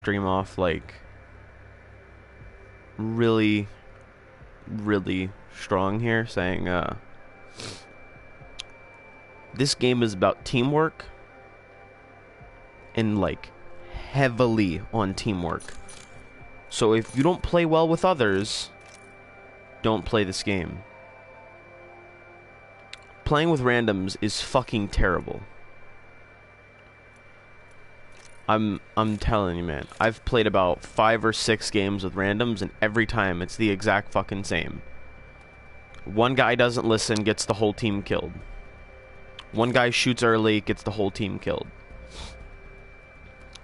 stream off like really, really strong here, saying this game is about teamwork and like heavily on teamwork. So if you don't play well with others, don't play this game. Playing with randoms is fucking terrible. I'm telling you, man. I've played about 5 or 6 games with randoms, and every time it's the exact fucking same. One guy doesn't listen, gets the whole team killed. One guy shoots early, gets the whole team killed.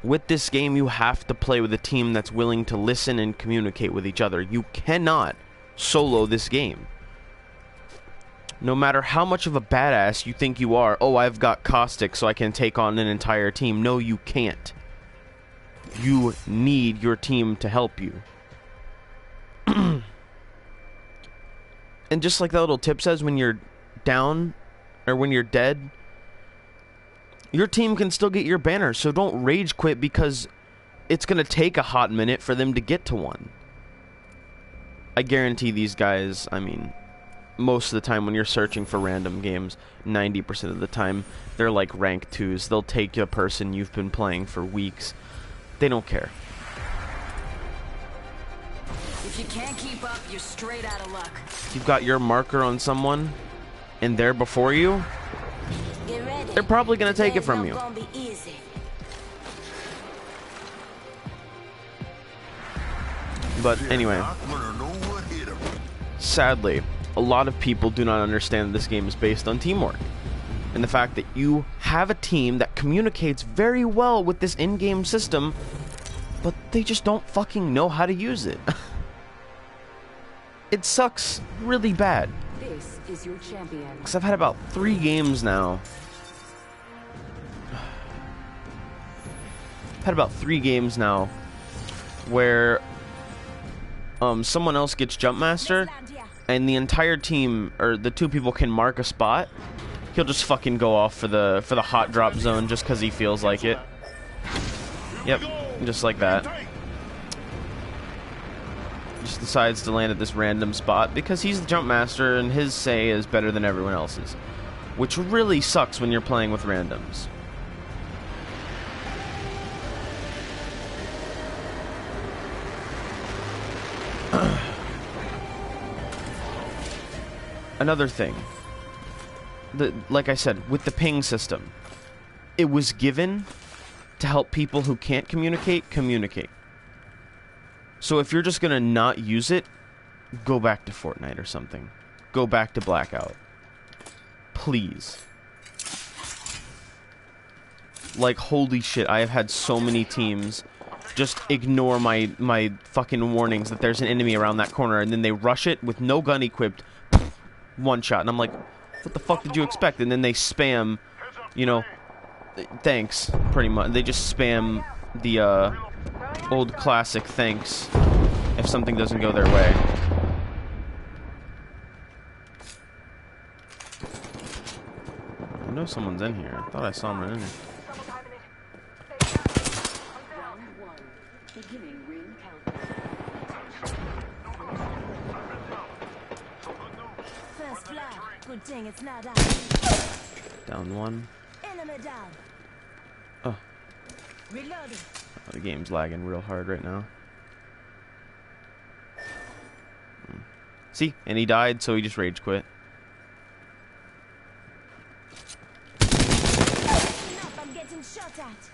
With this game, you have to play with a team that's willing to listen and communicate with each other. You cannot solo this game. No matter how much of a badass you think you are, oh, I've got Caustic so I can take on an entire team. No, you can't. You need your team to help you. And just like that little tip says, when you're down, or when you're dead, your team can still get your banner, so don't rage quit because it's going to take a hot minute for them to get to one. I guarantee these guys, I mean, most of the time when you're searching for random games, 90% of the time, they're like rank 2s. They'll take a person you've been playing for weeks. They don't care. If you can't keep up, you're straight out of luck. You've got your marker on someone, and they're before you, they're probably going to take it from you. But anyway, sadly, a lot of people do not understand that this game is based on teamwork. And the fact that you have a team that communicates very well with this in-game system, but they just don't fucking know how to use it. It sucks really bad. This is your champion. Because I've had about 3 games now. I've had about 3 games now where someone else gets Jump Master, and the entire team, or the 2 people, can mark a spot. He'll just fucking go off for the hot drop zone just because he feels like it. Yep, just like that. Just decides to land at this random spot because he's the Jump Master and his say is better than everyone else's. Which really sucks when you're playing with randoms. Another thing, like I said, with the ping system, it was given to help people who can't communicate, communicate. So if you're just gonna not use it, go back to Fortnite or something. Go back to Blackout. Please. Like, holy shit, I have had so many teams just ignore my fucking warnings that there's an enemy around that corner, and then they rush it with no gun equipped, one shot, and I'm like, what the fuck did you expect? And then they spam, you know, thanks, pretty much. They just spam the old classic thanks if something doesn't go their way. I know someone's in here. I thought I saw him in here. It's not down 1. Enemy down. Oh. Reloading. Oh, the game's lagging real hard right now. See? And he died, so he just rage quit. I'm getting shot at.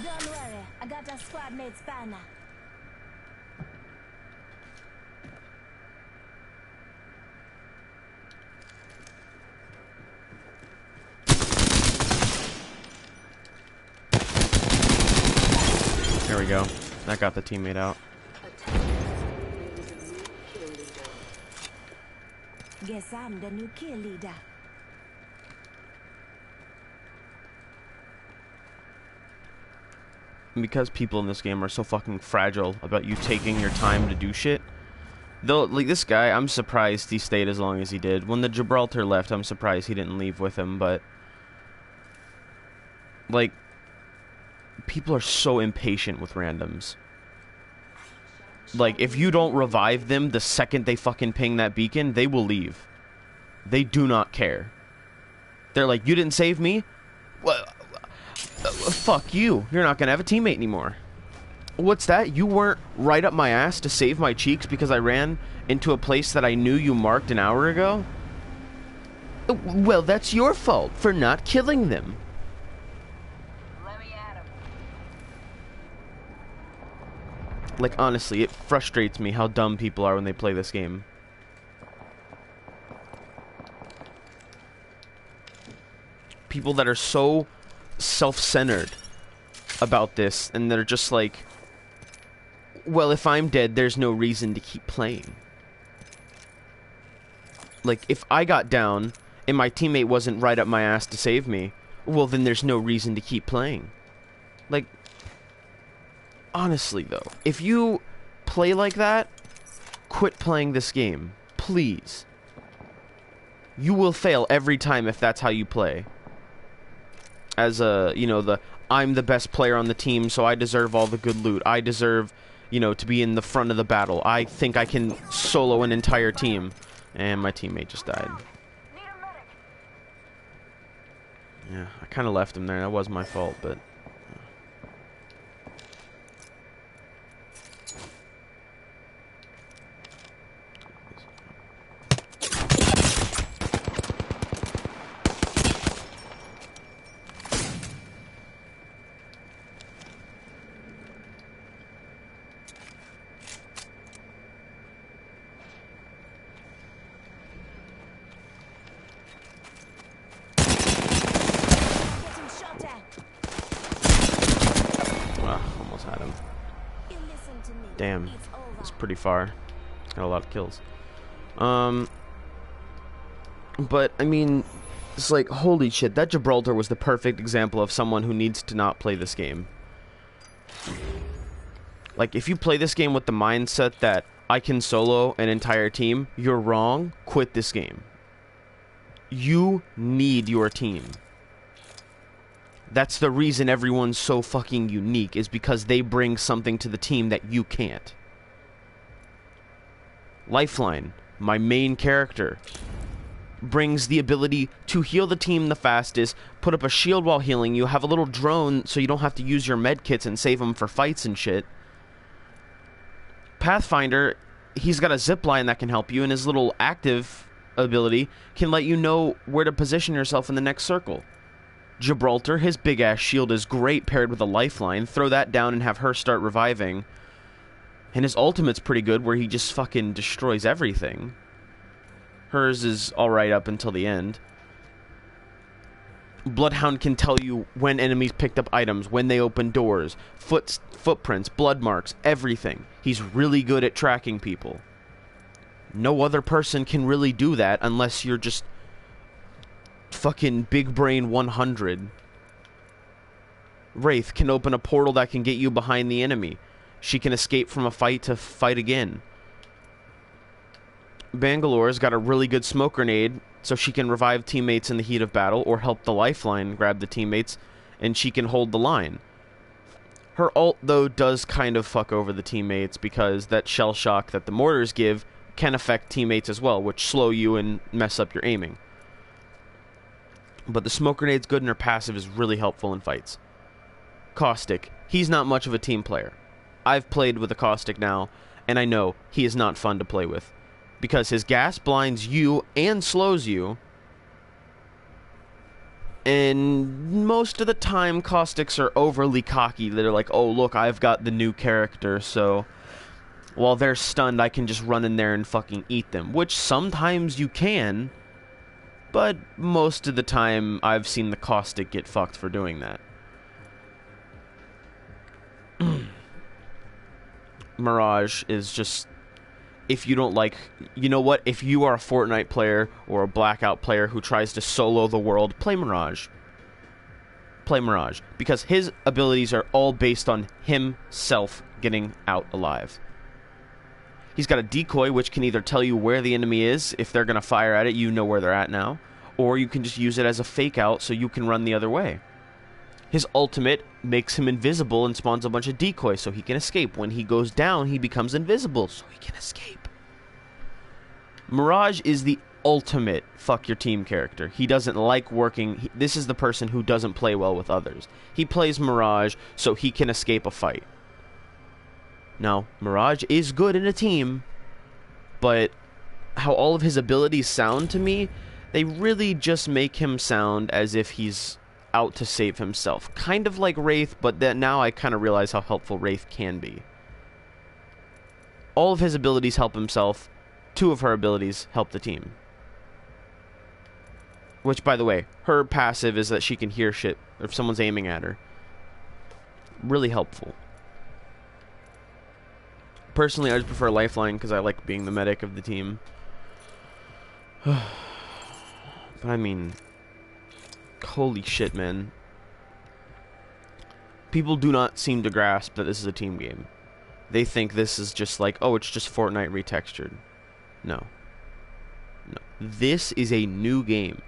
Don't worry, I got a squad mate's banner. There we go. That got the teammate out. Guess I'm the new kill leader. And because people in this game are so fucking fragile about you taking your time to do shit, though, like this guy, I'm surprised he stayed as long as he did. When the Gibraltar left, I'm surprised he didn't leave with him, but Like, people are so impatient with randoms. Like, if you don't revive them the second they fucking ping that beacon, they will leave. They do not care. They're like, you didn't save me? Well, fuck you. You're not gonna have a teammate anymore. What's that? You weren't right up my ass to save my cheeks because I ran into a place that I knew you marked an hour ago? Well, that's your fault for not killing them. Like, honestly, it frustrates me how dumb people are when they play this game. People that are so self-centered about this, and they're just like, well, if I'm dead, there's no reason to keep playing. Like, if I got down, and my teammate wasn't right up my ass to save me, well, then there's no reason to keep playing. Like, honestly, though, if you play like that, quit playing this game. Please. You will fail every time if that's how you play. As a, you know, I'm the best player on the team, so I deserve all the good loot. I deserve, you know, to be in the front of the battle. I think I can solo an entire team. And my teammate just died. Yeah, I kind of left him there. That was my fault, but... Damn, it's pretty far. Got a lot of kills. But, I mean, it's like, holy shit, that Gibraltar was the perfect example of someone who needs to not play this game. Like, if you play this game with the mindset that I can solo an entire team, you're wrong. Quit this game. You need your team. That's the reason everyone's so fucking unique, is because they bring something to the team that you can't. Lifeline, my main character, brings the ability to heal the team the fastest, put up a shield while healing you, have a little drone so you don't have to use your med kits and save them for fights and shit. Pathfinder, he's got a zipline that can help you, and his little active ability can let you know where to position yourself in the next circle. Gibraltar, his big-ass shield is great paired with a lifeline. Throw that down and have her start reviving. And his ultimate's pretty good, where he just fucking destroys everything. Hers is alright up until the end. Bloodhound can tell you when enemies picked up items, when they opened doors, footprints, blood marks, everything. He's really good at tracking people. No other person can really do that unless you're just fucking Big Brain 100. Wraith can open a portal that can get you behind the enemy. She can escape from a fight to fight again. Bangalore's got a really good smoke grenade, so she can revive teammates in the heat of battle, or help the lifeline grab the teammates, and she can hold the line. Her ult, though, does kind of fuck over the teammates, because that shell shock that the mortars give can affect teammates as well, which slow you and mess up your aiming. But the smoke grenade's good, and her passive is really helpful in fights. Caustic, he's not much of a team player. I've played with a Caustic now, and I know he is not fun to play with. Because his gas blinds you and slows you. And most of the time, Caustics are overly cocky. They're like, oh, look, I've got the new character, so while they're stunned, I can just run in there and fucking eat them. Which sometimes you can, but most of the time, I've seen the Caustic get fucked for doing that. Mirage is just... If you don't like... You know what? If you are a Fortnite player or a Blackout player who tries to solo the world, play Mirage. Play Mirage. Because his abilities are all based on himself getting out alive. He's got a decoy, which can either tell you where the enemy is. If they're going to fire at it, you know where they're at now. Or you can just use it as a fake out so you can run the other way. His ultimate makes him invisible and spawns a bunch of decoys so he can escape. When he goes down, he becomes invisible so he can escape. Mirage is the ultimate fuck your team character. He doesn't like working. This is the person who doesn't play well with others. He plays Mirage so he can escape a fight. Now, Mirage is good in a team, but how all of his abilities sound to me, they really just make him sound as if he's out to save himself. Kind of like Wraith, but then now I kind of realize how helpful Wraith can be. All of his abilities help himself. 2 of her abilities help the team. Which, by the way, her passive is that she can hear shit if someone's aiming at her. Really helpful. Personally, I just prefer Lifeline because I like being the medic of the team. But I mean, holy shit, man. People do not seem to grasp that this is a team game. They think this is just like, oh, it's just Fortnite retextured. No. No. This is a new game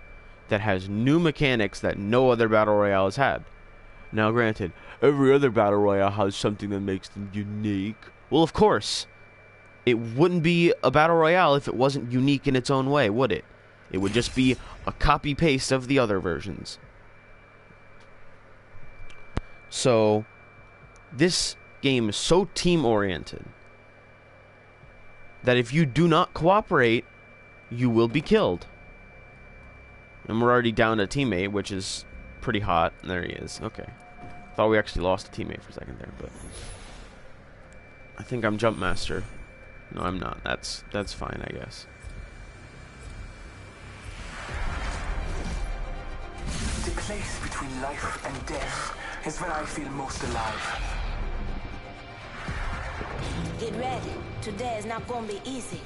that has new mechanics that no other Battle Royale has had. Now, granted, every other Battle Royale has something that makes them unique. Well, of course. It wouldn't be a Battle Royale if it wasn't unique in its own way, would it? It would just be a copy-paste of the other versions. So, this game is so team-oriented that if you do not cooperate, you will be killed. And we're already down a teammate, which is pretty hot. There he is. Okay. Thought we actually lost a teammate for a second there, but I think I'm Jump Master. No, I'm not. That's fine, I guess. The place between life and death is where I feel most alive. Get ready. Today is not gonna be easy.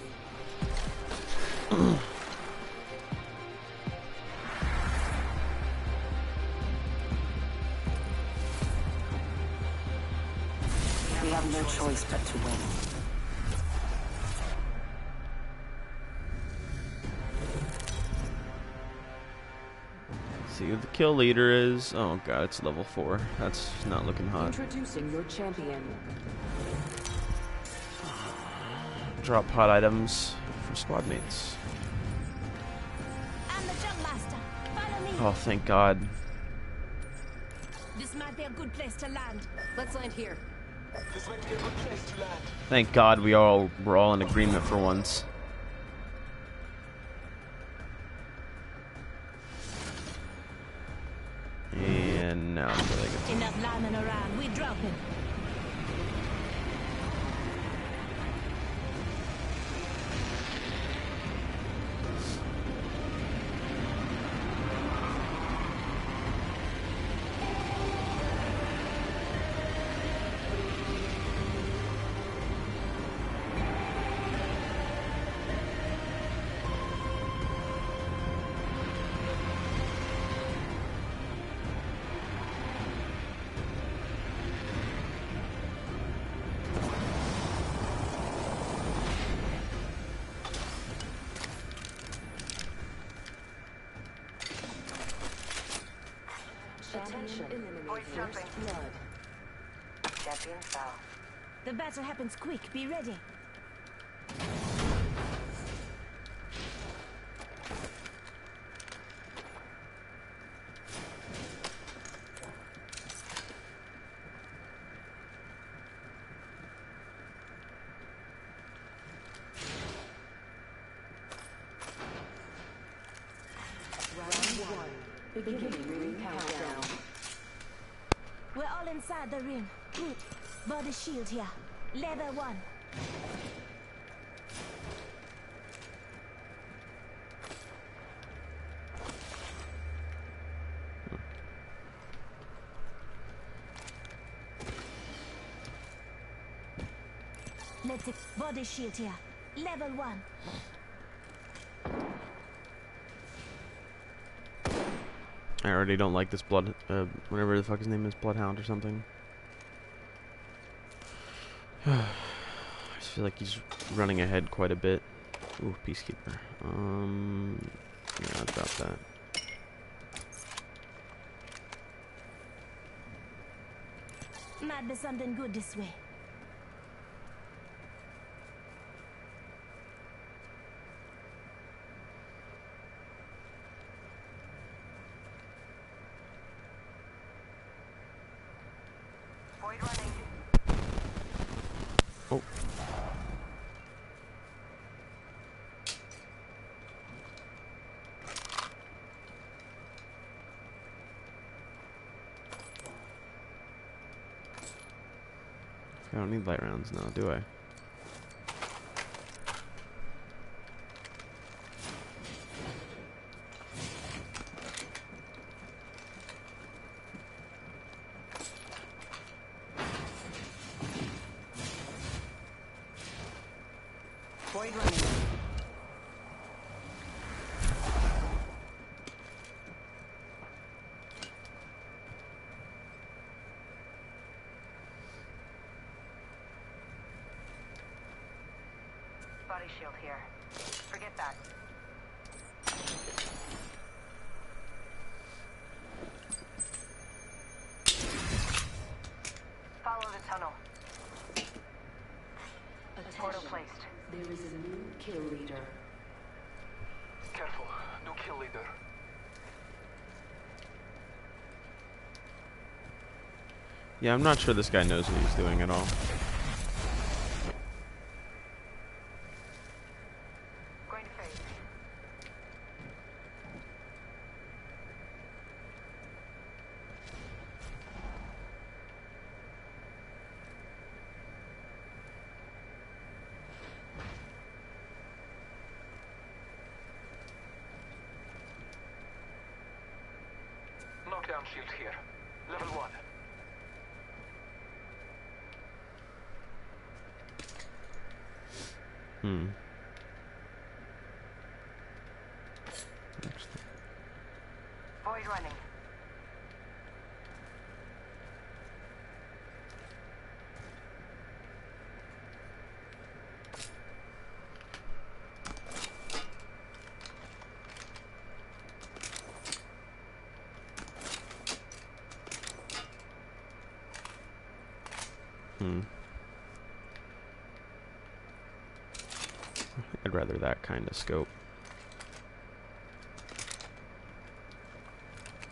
We have no choice but to win. See who the kill leader is. Oh god, it's level 4. That's not looking hot. Introducing your champion. Drop hot items for squad mates. I'm the jump master. Follow me. Oh, thank god. This might be a good place to land. Let's land here. This might be a good place to land. Thank god we're all in agreement for once. And now Enough lambing around. We dropping. Attention. Eliminate first blood. Champion fell. The battle happens quick. Be ready. Beginning ring countdown. We're all inside the ring. Good. Body shield here. Level 1. Let's take body shield here. Level 1. I already don't like this blood, whatever the fuck his name is, Bloodhound or something. I just feel like he's running ahead quite a bit. Ooh, Peacekeeper. Yeah, I'll drop that. Might be something good this way. Void running. Oh. I don't need light rounds now, do I? Void running. Body shield here. Forget that. Follow the tunnel. Portal placed. There is a new kill leader. Careful, no kill leader. Yeah, I'm not sure this guy knows what he's doing at all. Going to phase. Knockdown shield here. Level 1. Void running. I'd rather that kind of scope.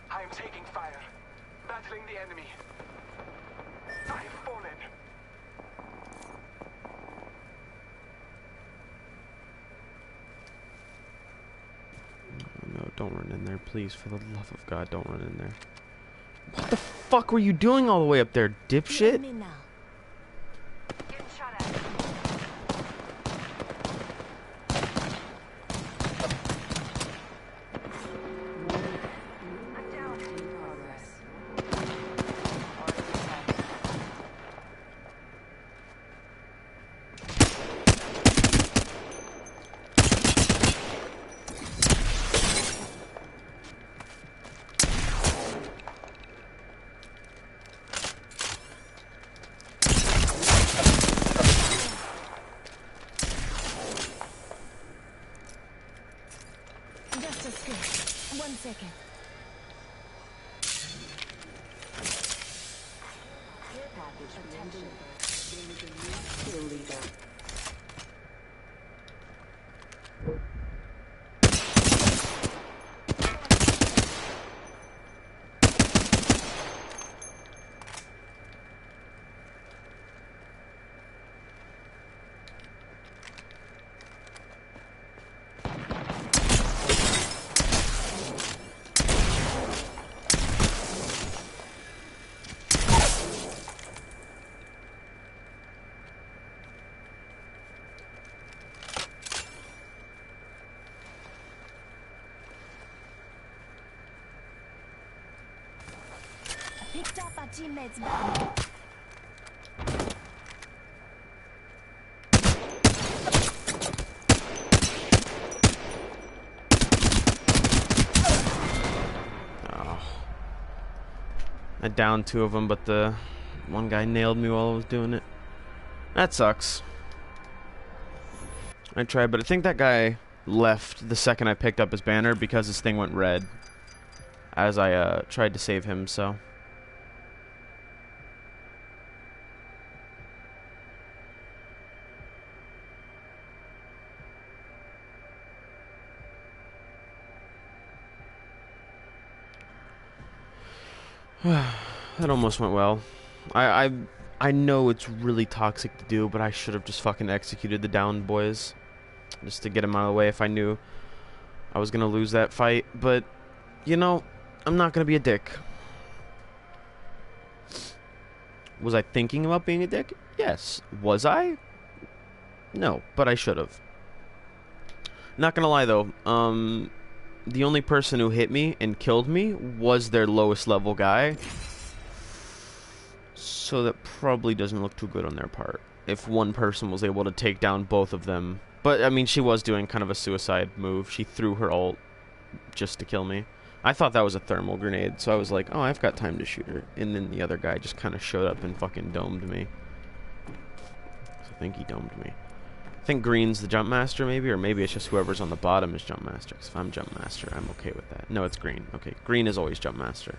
I am taking fire. Battling the enemy. I have fallen. No, don't run in there, please. For the love of God, don't run in there. What the fuck were you doing all the way up there, Let dipshit? me now. Getting shot at. I'm down. In progress. Just a sec. 1 second. Care package being delivered. There is a new kill leader. Picked up our teammates back. Oh. I downed 2 of them, but the one guy nailed me while I was doing it. That sucks. I tried, but I think that guy left the second I picked up his banner because his thing went red as I tried to save him, so That almost went well. I know it's really toxic to do, but I should have just fucking executed the downed boys. Just to get them out of the way if I knew I was going to lose that fight. But, you know, I'm not going to be a dick. Was I thinking about being a dick? Yes. Was I? No, but I should have. Not going to lie, though. The only person who hit me and killed me was their lowest level guy. So that probably doesn't look too good on their part. If one person was able to take down both of them. But, I mean, she was doing kind of a suicide move. She threw her ult just to kill me. I thought that was a thermal grenade, so I was like, oh, I've got time to shoot her. And then the other guy just kind of showed up and fucking domed me. So I think he domed me. I think green's the jump master, maybe, or maybe it's just whoever's on the bottom is jump master. Because if I'm jump master, I'm okay with that. No, it's green. Okay, green is always jump master.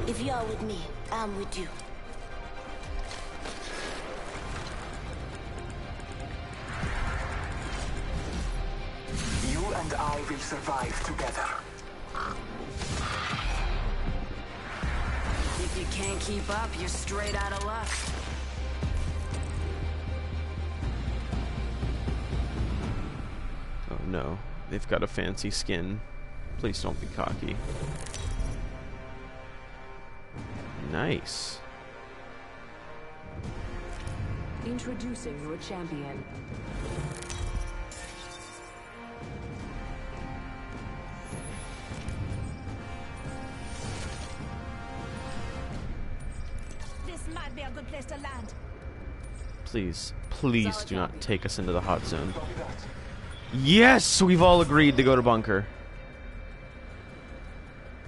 If you're with me, I'm with you. You and I will survive together. If you can't keep up, you're straight out of luck. Oh no, they've got a fancy skin. Please don't be cocky. Nice. Introducing your champion. This might be a good place to land. Please, please do not take us into the hot zone. Yes, we've all agreed to go to bunker.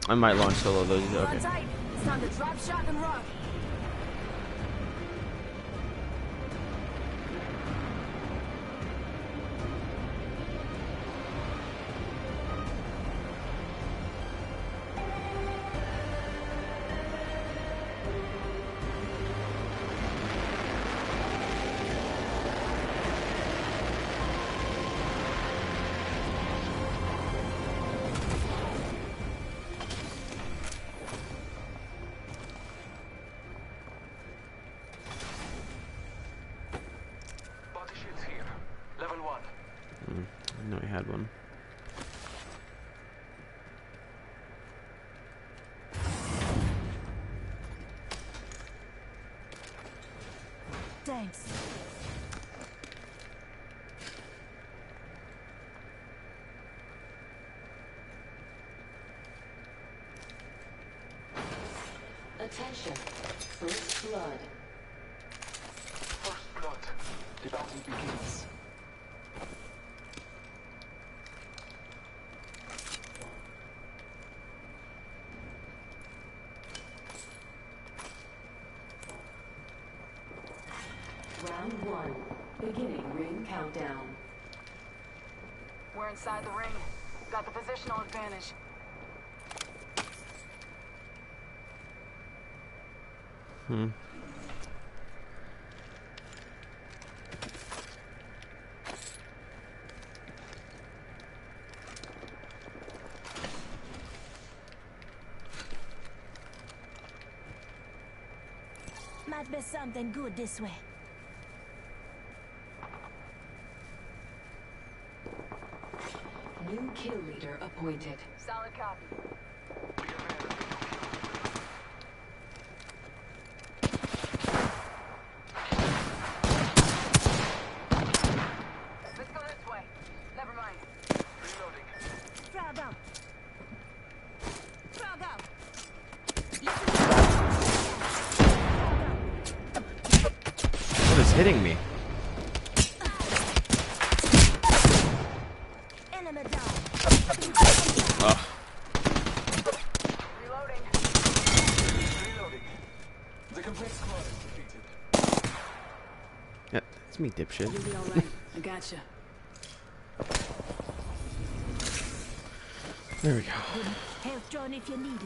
I might launch solo those. Okay. Tight. It's time to drop shot and run. Body shields here. Level 1. I know I had one. Thanks. Attention. First blood. First blood. The battle begins. Round 1. Beginning ring countdown. We're inside the ring. Got the positional advantage. Might be something good this way. New kill leader appointed. Solid copy. Let's go this way. Never mind. Reloading. Frog out. Frog out. What is hitting me? Enemy down. Ugh. Reloading. Reloading. The complete squad is defeated. Yeah, it's me, dipshit. You'll be alright. I gotcha. There we go. Health drone if you need it.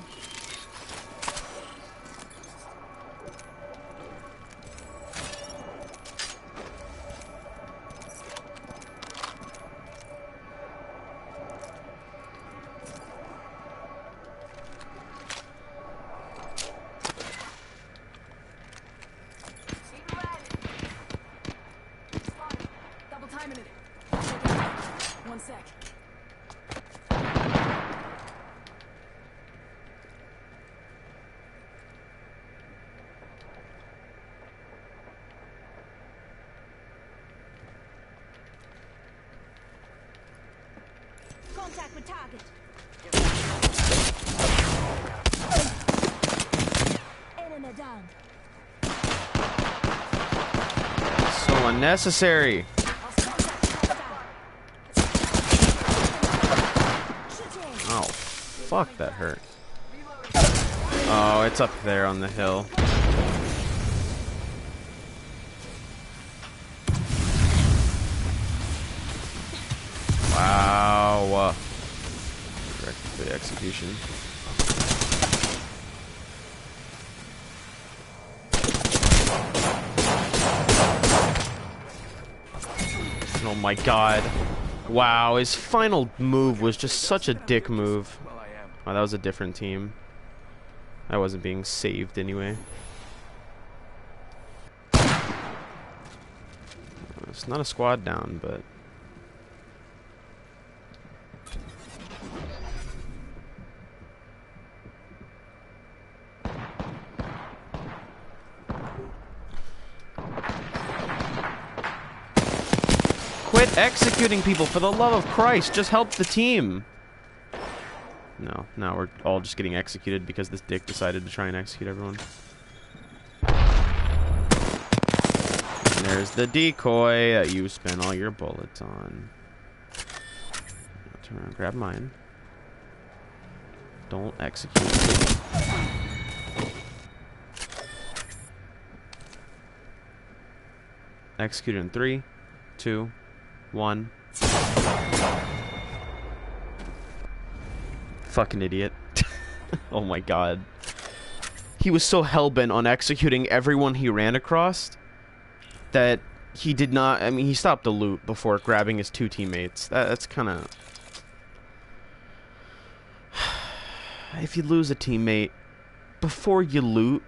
for target. Enemy down. So unnecessary. Oh, fuck, that hurt. Oh, it's up there on the hill. Wow. Direct for the execution. Oh my god. Wow, his final move was just such a dick move. Oh, that was a different team. I wasn't being saved anyway. It's not a squad down, but... Quit executing people, for the love of Christ. Just help the team. No, now we're all just getting executed because this dick decided to try and execute everyone. And there's the decoy that you spent all your bullets on. I'll turn around, grab mine. Don't execute. Execute in 3, 2, 1. Fucking idiot. Oh my god. He was so hellbent on executing everyone he ran across that he did not... I mean, he stopped the loot before grabbing his 2 teammates. That's kind of... If you lose a teammate, before you loot,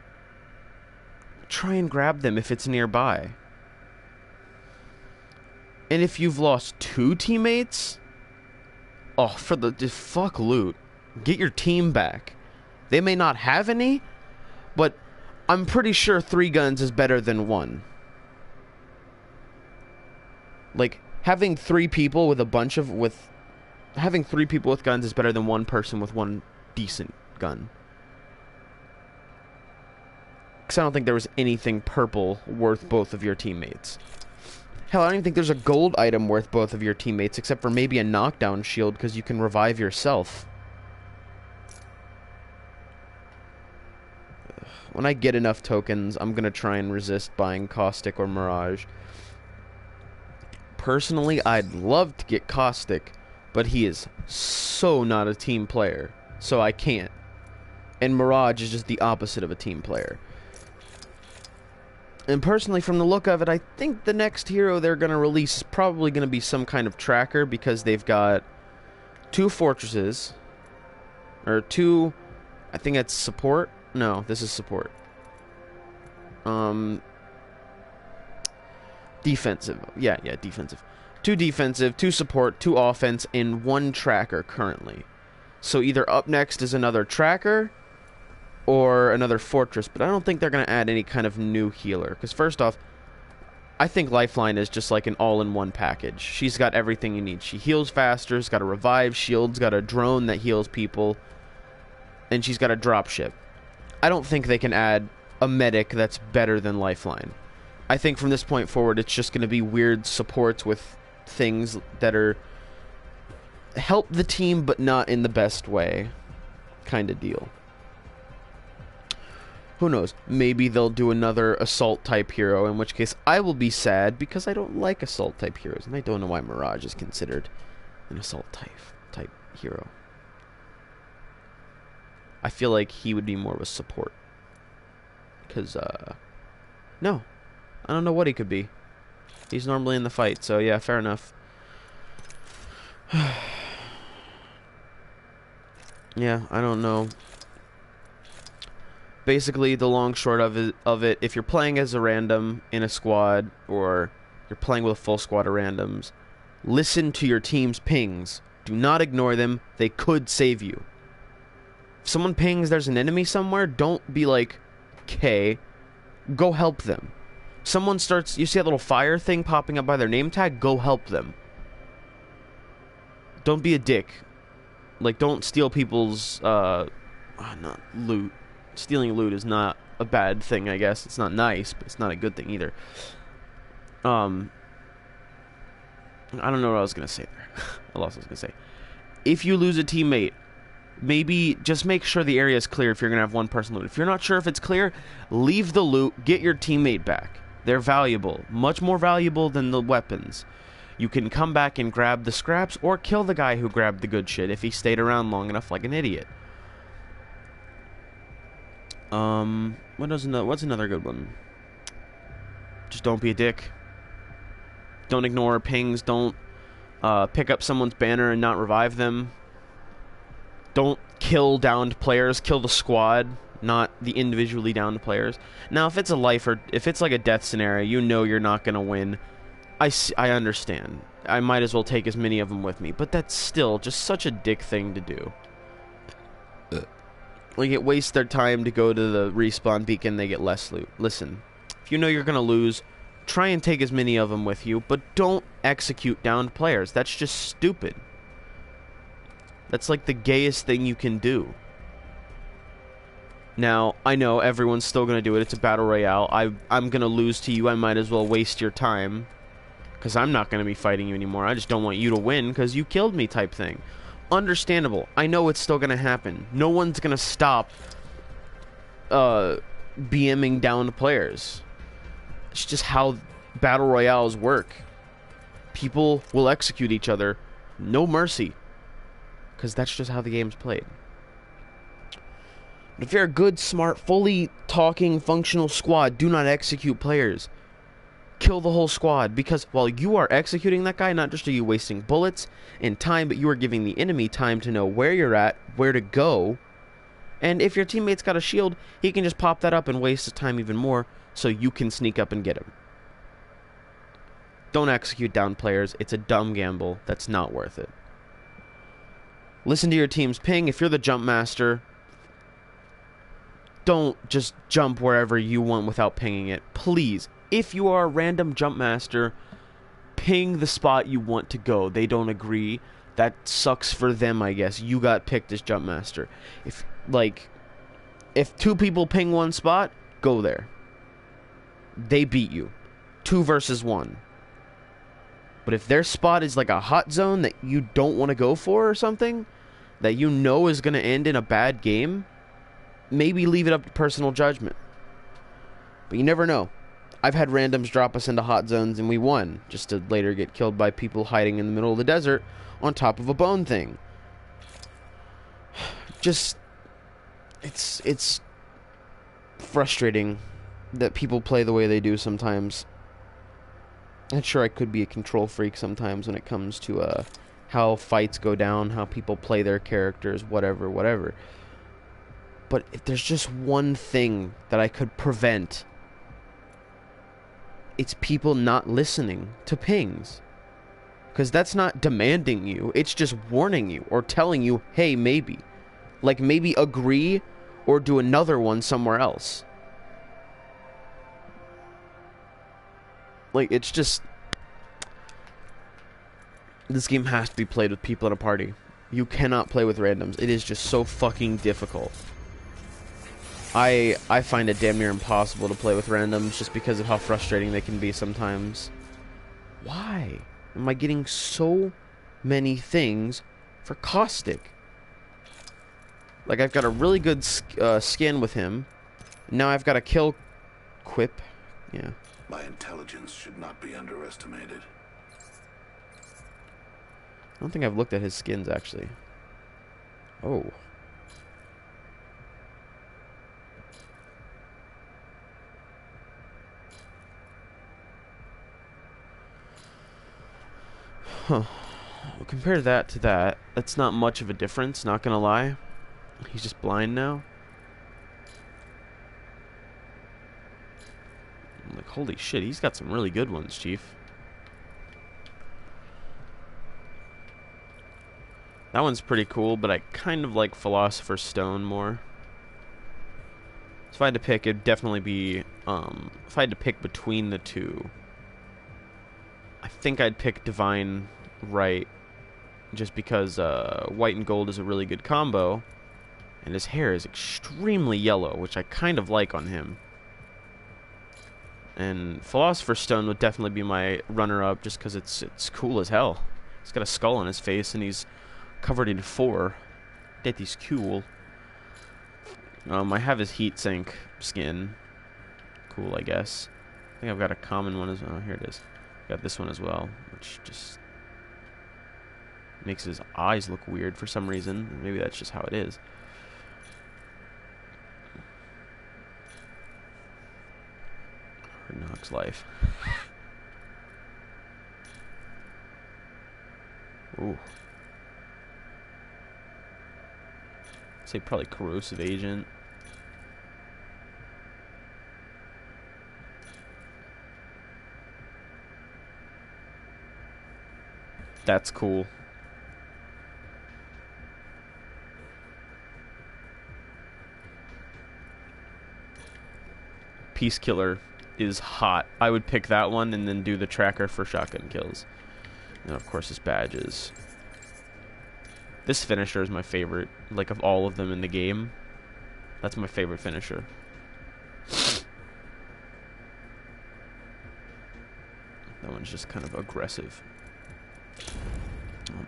try and grab them if it's nearby. And if you've lost 2 teammates, oh, for the fuck loot. Get your team back. They may not have any, but I'm pretty sure 3 guns is better than 1. Like, having 3 people with a bunch of having 3 people with guns is better than 1 person with 1 decent gun. Because I don't think there was anything purple worth both of your teammates. Hell, I don't even think there's a gold item worth both of your teammates, except for maybe a knockdown shield, because you can revive yourself. When I get enough tokens, I'm going to try and resist buying Caustic or Mirage. Personally, I'd love to get Caustic, but he is so not a team player, so I can't. And Mirage is just the opposite of a team player. And personally, from the look of it, I think the next hero they're going to release is probably going to be some kind of tracker, because they've got 2 fortresses, or 2, I think that's support. No, this is support. Defensive. Yeah, defensive. 2 defensive, 2 support, 2 offense, and 1 tracker currently. So either up next is another tracker or another fortress, but I don't think they're going to add any kind of new healer. Because first off, I think Lifeline is just like an all-in-one package. She's got everything you need. She heals faster, she's got a revive shield, got a drone that heals people, and she's got a dropship. I don't think they can add a medic that's better than Lifeline. I think from this point forward, it's just going to be weird supports with things that are help the team, but not in the best way kind of deal. Who knows? Maybe they'll do another assault-type hero, in which case I will be sad, because I don't like assault-type heroes, and I don't know why Mirage is considered an assault-type hero. I feel like he would be more of a support. Because, no. I don't know what he could be. He's normally in the fight, so yeah, fair enough. Yeah, I don't know. Basically, the long short of it, if you're playing as a random in a squad, or you're playing with a full squad of randoms, listen to your team's pings. Do not ignore them. They could save you. If someone pings there's an enemy somewhere, don't be like, okay, go help them. Someone starts, you see that little fire thing popping up by their name tag, go help them. Don't be a dick. Like, don't steal people's, not loot. Stealing loot is not a bad thing, I guess. It's not nice, but it's not a good thing either. I don't know what I was gonna say there. I lost what I was gonna say. If you lose a teammate, maybe just make sure the area is clear if you're gonna have one person loot. If you're not sure if it's clear, leave the loot, get your teammate back. They're valuable. Much more valuable than the weapons. You can come back and grab the scraps, or kill the guy who grabbed the good shit if he stayed around long enough like an idiot. What's another good one? Just don't be a dick. Don't ignore pings. Don't pick up someone's banner and not revive them. Don't kill downed players. Kill the squad, not the individually downed players. Now, if it's a life or if it's like a death scenario, you know you're not gonna win. I understand. I might as well take as many of them with me, but that's still just such a dick thing to do. Like, it wastes their time to go to the respawn beacon, they get less loot. Listen, if you know you're gonna lose, try and take as many of them with you, but don't execute downed players. That's just stupid. That's like the gayest thing you can do. Now, I know everyone's still gonna do it. It's a battle royale. I'm gonna lose to you. I might as well waste your time, because I'm not gonna be fighting you anymore. I just don't want you to win because you killed me type thing. Understandable. I know it's still gonna happen. No one's gonna stop BMing down players. It's just how battle royales work. People will execute each other, no mercy, because that's just how the game's played. But if you're a good, smart, fully talking, functional squad, do not execute players. Kill the whole squad, because while you are executing that guy, not just are you wasting bullets and time, but you are giving the enemy time to know where you're at, where to go, and if your teammate's got a shield, he can just pop that up and waste his time even more, so you can sneak up and get him. Don't execute down players. It's a dumb gamble. That's not worth it. Listen to your team's ping. If you're the jump master, don't just jump wherever you want without pinging it. Please. If you are a random jump master, ping the spot you want to go. They don't agree. That sucks for them, I guess. You got picked as jump master. If two people ping one spot, go there. They beat you. 2 versus 1. But if their spot is like a hot zone that you don't want to go for or something, that you know is going to end in a bad game, maybe leave it up to personal judgment. But you never know. I've had randoms drop us into hot zones and we won, just to later get killed by people hiding in the middle of the desert on top of a bone thing. Just, it's frustrating that people play the way they do sometimes. And sure, I could be a control freak sometimes when it comes to how fights go down, how people play their characters, whatever. But if there's just one thing that I could prevent, it's people not listening to pings. Because that's not demanding you, it's just warning you or telling you, hey, maybe. Like, maybe agree or do another one somewhere else. Like, it's just... This game has to be played with people in a party. You cannot play with randoms. It is just so fucking difficult. I find it damn near impossible to play with randoms just because of how frustrating they can be sometimes. Why am I getting so many things for Caustic? Like, I've got a really good skin with him. Now I've got a kill quip. Yeah. My intelligence should not be underestimated. I don't think I've looked at his skins, actually. Oh. Huh. Well, compare that to that. That's not much of a difference, not gonna lie. He's just blind now. I'm like, holy shit, he's got some really good ones, Chief. That one's pretty cool, but I kind of like Philosopher's Stone more. So if I had to pick, it'd definitely be, if I had to pick between the two, I think I'd pick Divine Right just because white and gold is a really good combo, and his hair is extremely yellow, which I kind of like on him. And Philosopher's Stone would definitely be my runner-up, just because it's cool as hell. He's got a skull on his face, and he's covered in fur. That is cool. I have his heat sink skin. Cool, I guess. I think I've got a common one as well. Oh, here it is. Got this one as well, which just makes his eyes look weird for some reason. Maybe that's just how it is. Hard Knocks Life. Ooh. I'd say probably Corrosive Agent. That's cool. Peace Killer is hot. I would pick that one and then do the tracker for shotgun kills. And of course his badges. This finisher is my favorite, like of all of them in the game. That's my favorite finisher. That one's just kind of aggressive.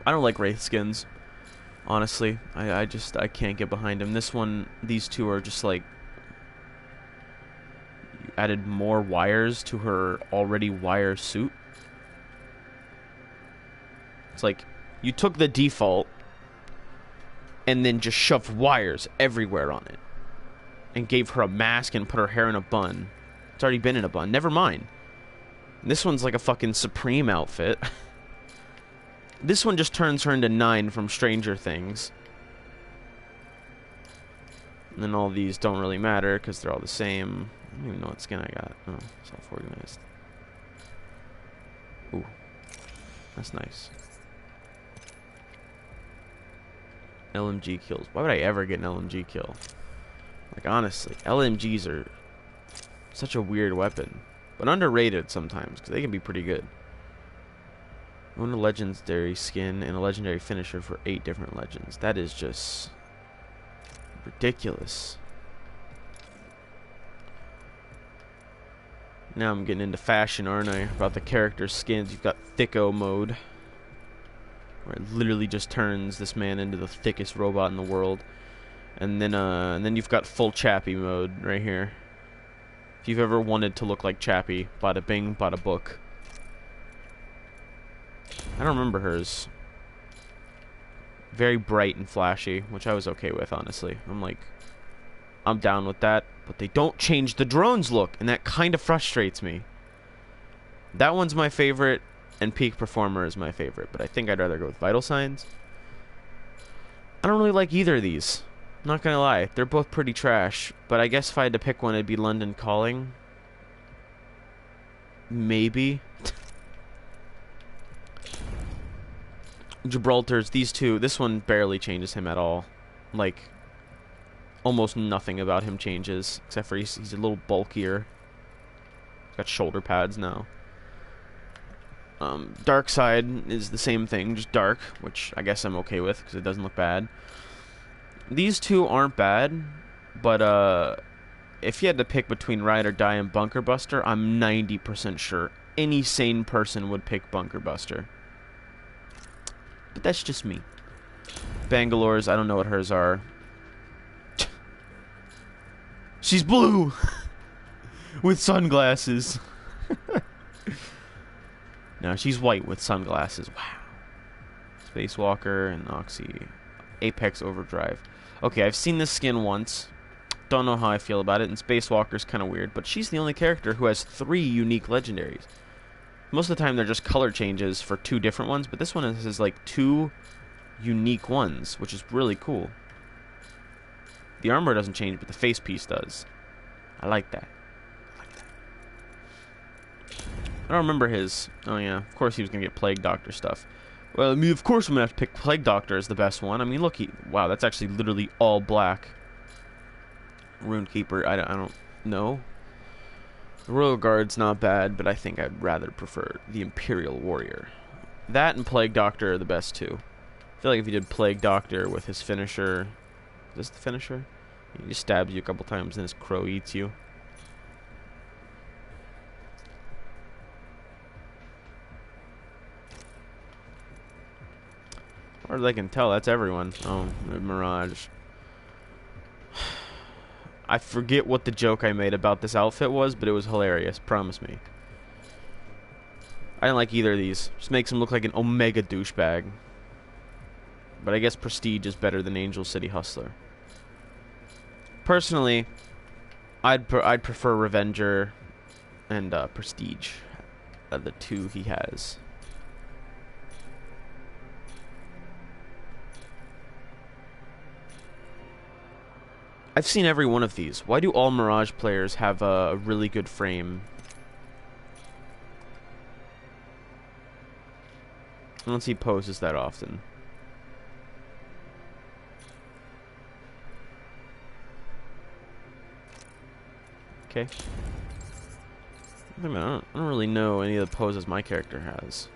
I don't like Wraith skins, honestly. I can't get behind him. This one, these two are just like, you added more wires to her already wire suit. It's like you took the default and then just shoved wires everywhere on it and gave her a mask and put her hair in a bun. It's already been in a bun. Never mind. This one's like a fucking Supreme outfit. This one just turns her into 9 from Stranger Things. And then all these don't really matter because they're all the same. I don't even know what skin I got. Oh, self-organized. Ooh. That's nice. LMG kills. Why would I ever get an LMG kill? Like, honestly, LMGs are such a weird weapon. But underrated sometimes, because they can be pretty good. Own a legendary skin and a legendary finisher for 8 different legends. That is just ridiculous. Now I'm getting into fashion, aren't I? About the character skins. You've got Thicko mode, where it literally just turns this man into the thickest robot in the world. And then you've got full Chappie mode right here. If you've ever wanted to look like Chappie, bada bing, bada book. I don't remember hers. Very bright and flashy, which I was okay with, honestly. I'm down with that, but they don't change the drone's look, and that kind of frustrates me. That one's my favorite, and Peak Performer is my favorite, but I think I'd rather go with Vital Signs. I don't really like either of these. I'm not gonna lie, they're both pretty trash, but I guess if I had to pick one, it'd be London Calling. Maybe. Gibraltar's, these two, this one barely changes him at all. Like, almost nothing about him changes, except for he's a little bulkier. He's got shoulder pads now. Dark Side is the same thing, just dark, which I guess I'm okay with, because it doesn't look bad. These two aren't bad, but if you had to pick between Ride or Die and Bunker Buster, I'm 90% sure any sane person would pick Bunker Buster. But that's just me. Bangalore's, I don't know what hers are. She's blue! With sunglasses. No, she's white with sunglasses. Wow. Spacewalker and Oxy. Apex Overdrive. Okay, I've seen this skin once. Don't know how I feel about it, and Spacewalker's kind of weird, but she's the only character who has 3 unique legendaries. Most of the time they're just color changes for 2 different ones, but this one has like 2 unique ones, which is really cool. The armor doesn't change, but the face piece does. I like that. I don't remember his. Oh yeah, of course he was going to get Plague Doctor stuff. Well, I mean, of course I'm going to have to pick Plague Doctor as the best one. I mean, look, wow, that's actually literally all black. Runekeeper, I don't know. The Royal Guard's not bad, but I think I'd rather prefer the Imperial Warrior. That and Plague Doctor are the best two. I feel like if you did Plague Doctor with his finisher... Is this the finisher? He just stabs you a couple times and his crow eats you. As far as I can tell, that's everyone. Oh, Mirage. I forget what the joke I made about this outfit was, but it was hilarious. Promise me. I didn't like either of these. Just makes him look like an omega douchebag. But I guess Prestige is better than Angel City Hustler. Personally, I'd prefer Revenger and Prestige. The two he has. I've seen every one of these. Why do all Mirage players have a really good frame? I don't see poses that often. Okay. I don't really know any of the poses my character has.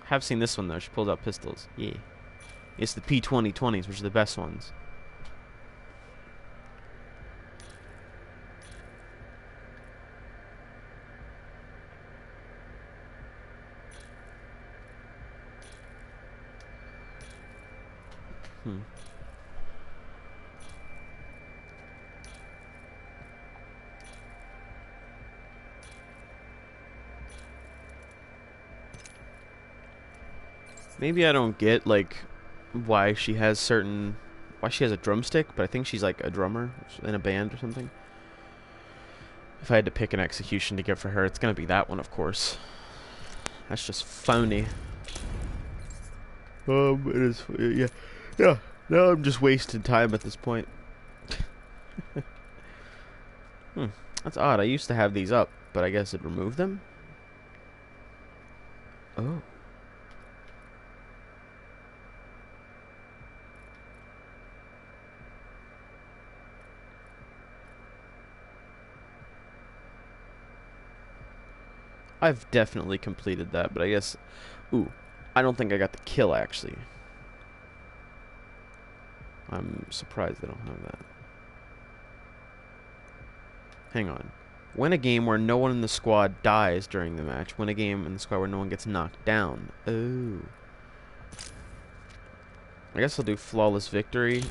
Have seen this one though. She pulls out pistols. Yeah. It's the P2020s, which are the best ones. Maybe I don't get, like, why she has a drumstick, but I think she's, like, a drummer in a band or something. If I had to pick an execution to get for her, it's gonna be that one, of course. That's just phony. It is, yeah. Now I'm just wasting time at this point. That's odd. I used to have these up, but I guess it removed them? Oh. I've definitely completed that, but I guess... Ooh, I don't think I got the kill, actually. I'm surprised I don't have that. Hang on. Win a game where no one in the squad dies during the match. Win a game in the squad where no one gets knocked down. Oh. I guess I'll do Flawless Victory.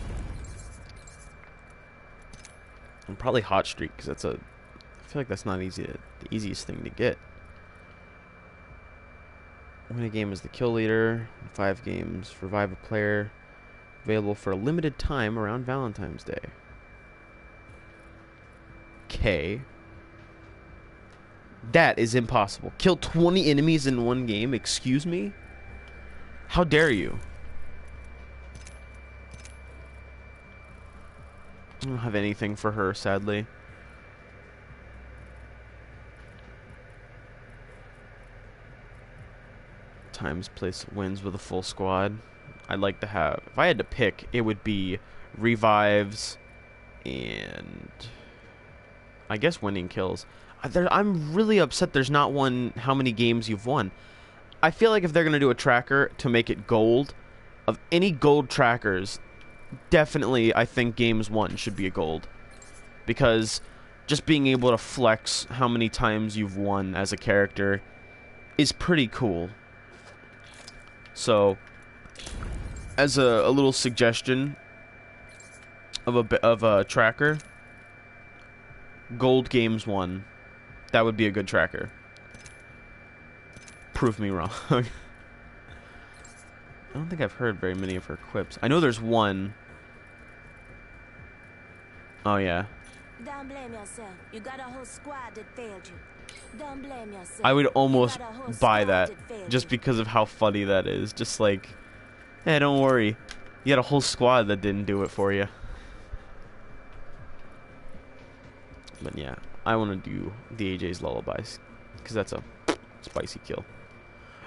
And probably Hot Streak, because that's a... I feel like that's not the easiest thing to get. Win a game as the kill leader. 5 games. Revive a player. Available for a limited time around Valentine's Day. Okay. That is impossible. Kill 20 enemies in one game? Excuse me? How dare you? I don't have anything for her, sadly. Times place wins with a full squad. I'd like to have... If I had to pick, it would be revives and... I guess winning kills. I'm really upset there's not one how many games you've won. I feel like if they're going to do a tracker to make it gold, of any gold trackers, definitely I think games won should be a gold. Because just being able to flex how many times you've won as a character is pretty cool. So, as a little suggestion of a tracker, gold games won. That would be a good tracker. Prove me wrong. I don't think I've heard very many of her quips. I know there's one. Oh yeah. Don't blame yourself. You got a whole squad that failed you. Don't blame yourself. I would almost buy that just because of how funny that is. Just like, hey, don't worry. You got a whole squad that didn't do it for you. But yeah, I want to do the AJ's Lullabies because that's a spicy kill.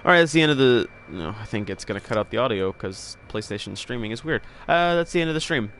Alright, that's the end of the... No, I think it's going to cut out the audio because PlayStation streaming is weird. That's the end of the stream.